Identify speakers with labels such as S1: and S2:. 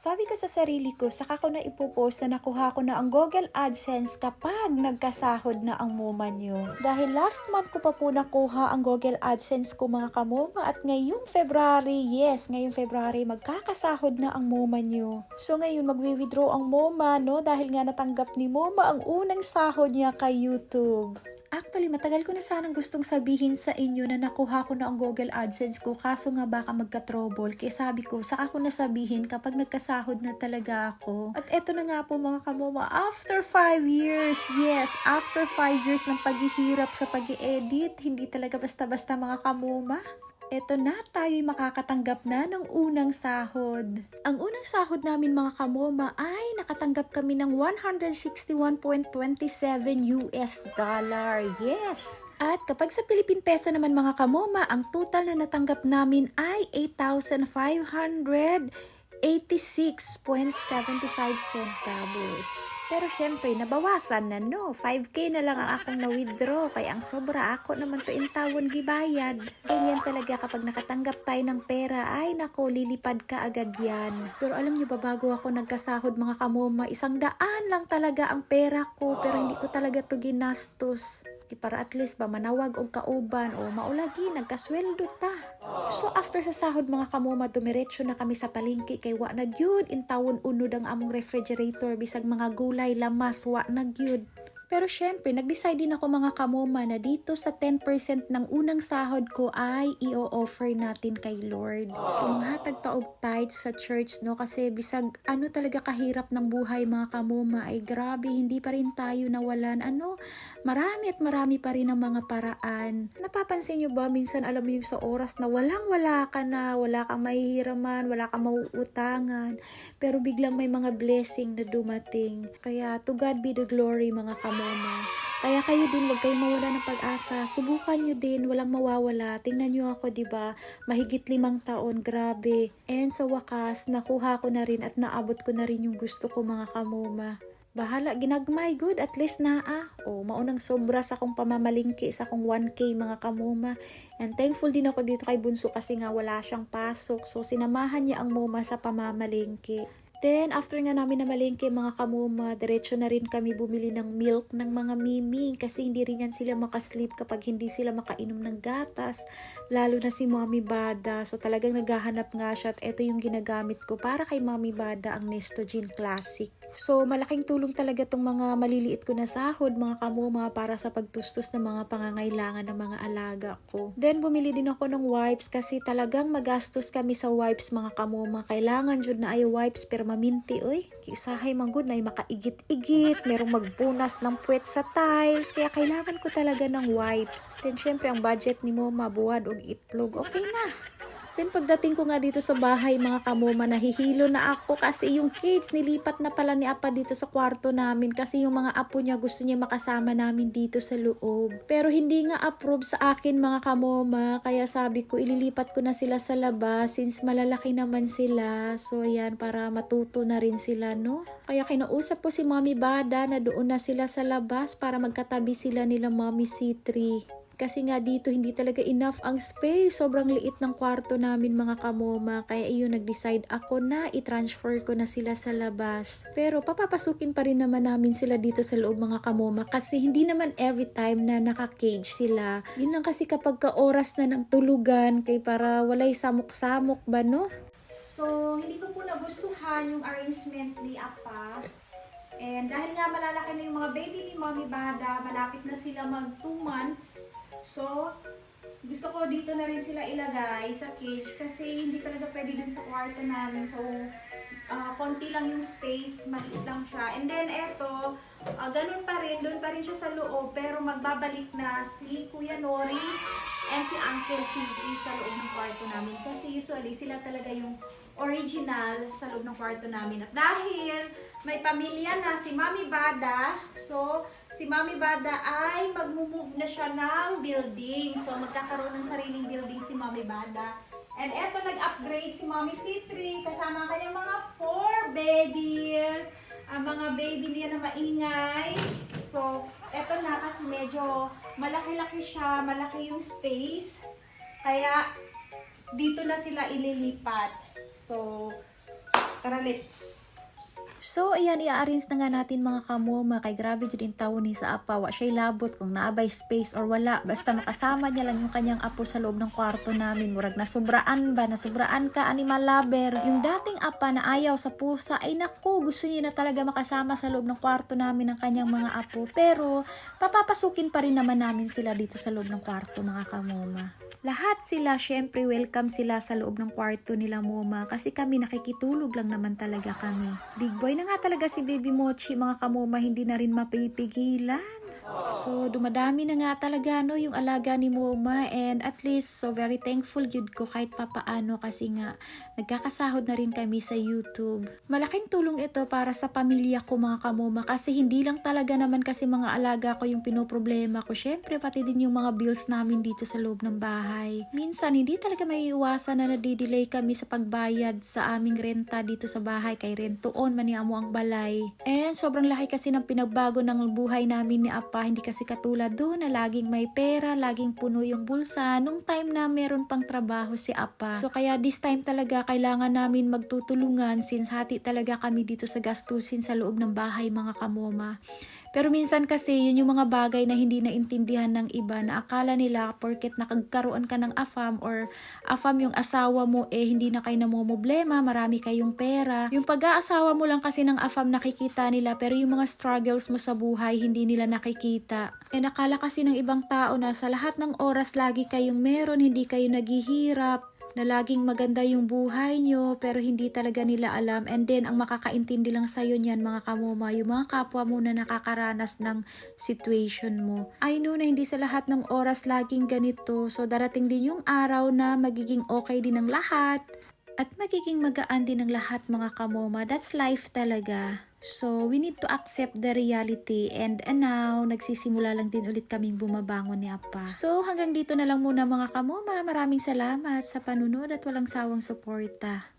S1: Sabi ko sa sarili ko, saka ko na ipopost na nakuha ko na ang Google AdSense kapag nagkasahod na ang MoMA nyo. Dahil last month ko pa po nakuha ang Google AdSense ko mga kamoma at ngayong February, ngayong February magkakasahod na ang MoMA nyo. So ngayon magwi-withdraw ang MoMA no dahil nga natanggap ni MoMA ang unang sahod niya kay YouTube. Actually, matagal ko na sanang gustong sabihin sa inyo na nakuha ko na ang Google AdSense ko kaso nga baka magka-trouble. Kaya sabi ko, saka ko na sabihin kapag nagkasahod na talaga ako. At eto na nga po mga kamoma, after 5 years, after 5 years ng paghihirap sa pag-i-edit, hindi talaga basta-basta mga kamoma. Eto na, tayo'y makakatanggap na ng unang sahod. Ang unang sahod namin mga kamoma ay nakatanggap kami ng $161.27. Yes! At kapag sa Philippine Peso naman mga kamoma, ang total na natanggap namin ay 8,586.75 centavos. Pero syempre, nabawasan na no. 5K na lang ang akong na-withdraw. Kaya ang sobra ako naman to in tawon gibayad. Ganyan talaga kapag nakatanggap tayo ng pera, ay nako, lilipad ka agad yan. Pero alam nyo ba, bago ako nagkasahod mga kamoma, 100 lang talaga ang pera ko. Pero hindi ko talaga to ginastos. Para at least ba manawag og kauban o maulagi nagkasweldo ta. So after sa sahod mga kamoma, dumiretso na kami sa palengke kay wa na gyud in tawon unod ang among refrigerator bisag mga gulay lamas wa na gyud. Pero syempre, nag-decide din ako mga kamoma na dito sa 10% ng unang sahod ko ay i-offer natin kay Lord. So, mahatag taog tithes sa church, no? Kasi bisag ano talaga kahirap ng buhay mga kamoma, ay grabe, hindi pa rin tayo nawalan. Marami at marami pa rin ang mga paraan. Napapansin nyo ba, minsan alam mo yung sa oras na walang-wala ka na, wala kang mahihiraman, wala kang mauutangan, pero biglang may mga blessing na dumating. Kaya, to God be the glory mga kamoma. Kaya kayo din, wag kayong mawala ng pag-asa. Subukan nyo din, walang mawawala. Tingnan nyo ako, diba? Mahigit 5 taon, grabe. And sa wakas, nakuha ko na rin at naabot ko na rin yung gusto ko mga kamoma. Bahala, ginagmay, good, at least maunang sobra sa akong pamamalingki, sa akong 1K mga kamoma. And thankful din ako dito kay Bunso kasi nga wala siyang pasok. So sinamahan niya ang MoMA sa pamamalingki. Then, after nga namin na malengke mga kamoma, diretso na rin kami bumili ng milk ng mga miming kasi hindi rin yan sila makasleep kapag hindi sila makainom ng gatas, lalo na si Mommy Bada. So, talagang naghahanap nga siya at ito yung ginagamit ko para kay Mommy Bada, ang Nestogen Classic. So, malaking tulong talaga tong mga maliliit ko na sahod mga kamoma para sa pagtustos ng mga pangangailangan ng mga alaga ko. Then, bumili din ako ng wipes kasi talagang magastos kami sa wipes mga kamoma. Kailangan jud na ay wipes pero maminti, oy. Kiusahay man gud na ay makaigit-igit, merong magpunas ng puwet sa tiles, kaya kailangan ko talaga ng wipes. Then, syempre, ang budget ni Moma, buwad og itlog, okay na. Then pagdating ko nga dito sa bahay mga kamoma, nahihilo na ako kasi yung kids nilipat na pala ni Apa dito sa kwarto namin kasi yung mga apo niya gusto niya makasama namin dito sa loob. Pero hindi nga approve sa akin mga kamoma, kaya sabi ko ililipat ko na sila sa labas since malalaki naman sila. So ayan, para matuto na rin sila, no? Kaya kinausap ko si Mommy Bada na doon na sila sa labas para magkatabi sila nila Mommy C3. Kasi nga dito hindi talaga enough ang space. Sobrang liit ng kwarto namin mga kamoma. Kaya iyon nag-decide ako na i-transfer ko na sila sa labas. Pero papapasukin pa rin naman namin sila dito sa loob mga kamoma. Kasi hindi naman every time na naka-cage sila. Yun lang kasi kapag ka-oras na ng tulugan. Kaya para walay samok-samok ba no? So hindi ko po nagustuhan yung arrangement ni Apa. And dahil nga malalaki na yung mga baby ni Mommy Bada, malapit na sila mag 2 months. So, gusto ko dito na rin sila ilagay sa cage kasi hindi talaga pwede dun sa kwarto namin. So, konti lang yung space, maliit lang siya. And then, eto, ganun pa rin, doon pa rin siya sa loob. Pero magbabalik na si Kuya Nori and si Uncle Phoebe sa loob ng kwarto namin. Kasi usually, sila talaga yung original sa loob ng kwarto namin. At dahil may pamilya na si Mommy Bada, so si Mommy Bada ay mag-move na siya ng building. So magkakaroon ng sariling building si Mommy Bada. And eto, nag-upgrade si Mommy C3 kasama kanyang mga 4 babies. Ang mga baby niya na maingay. So eto na kasi medyo malaki-laki siya, malaki yung space. Kaya dito na sila ililipat. So, Tara, let's. So, ayan, i-arrange na nga natin mga kamoma. Kay grabe dyan yung tawon ni sa apa. Wa siya'y labot kung naabay space or wala. Basta nakasama niya lang yung kanyang apo sa loob ng kwarto namin. Murag nasubraan ba? Nasubraan ka, animal lover. Yung dating apa na ayaw sa pusa, ay naku, gusto niya na talaga makasama sa loob ng kwarto namin ng kanyang mga apo. Pero, papapasukin pa rin naman namin sila dito sa loob ng kwarto mga kamoma. Lahat sila, syempre welcome sila sa loob ng kwarto nila moma kasi kami nakikitulog lang naman talaga kami. Big boy na nga talaga si Baby Mochi mga kamoma, hindi na rin mapipigilan. So, dumadami na nga talaga no, yung alaga ni Moma and at least so very thankful jud ko kahit papaano kasi nga nagkakasahod na rin kami sa YouTube. Malaking tulong ito para sa pamilya ko mga kamoma kasi hindi lang talaga naman kasi mga alaga ko yung pinoproblema ko. Syempre pati din yung mga bills namin dito sa loob ng bahay. Minsan hindi talaga maiiwasan na nadidelay kami sa pagbayad sa aming renta dito sa bahay kay rentoon maniamo ang balay. And sobrang laki kasi ng pinagbago ng buhay namin ni Apa. Hindi kasi katulad doon na laging may pera, laging puno yung bulsa nung time na meron pang trabaho si Apa. So kaya this time talaga kailangan namin magtutulungan since hati talaga kami dito sa gastusin sa loob ng bahay mga kamoma. Pero minsan kasi yun yung mga bagay na hindi naintindihan ng iba na akala nila porket nakagkaroon ka ng AFAM or AFAM yung asawa mo hindi na kayo namumblema, marami kayong pera. Yung pag-aasawa mo lang kasi ng AFAM nakikita nila pero yung mga struggles mo sa buhay hindi nila nakikita. Nakala kasi ng ibang tao na sa lahat ng oras lagi kayong meron, hindi kayo naghihirap, na laging maganda yung buhay nyo, pero hindi talaga nila alam. And then, ang makakaintindi lang sa'yo niyan, mga kamoma, yung mga kapwa mo na nakakaranas ng situation mo. I know na hindi sa lahat ng oras laging ganito, so darating din yung araw na magiging okay din ang lahat, at magiging magaan din ang lahat mga kamoma. That's life talaga. So, we need to accept the reality and now, nagsisimula lang din ulit kaming bumabangon ni Apa. So, hanggang dito na lang muna mga kamoma. Maraming salamat sa panunod at walang sawang suporta.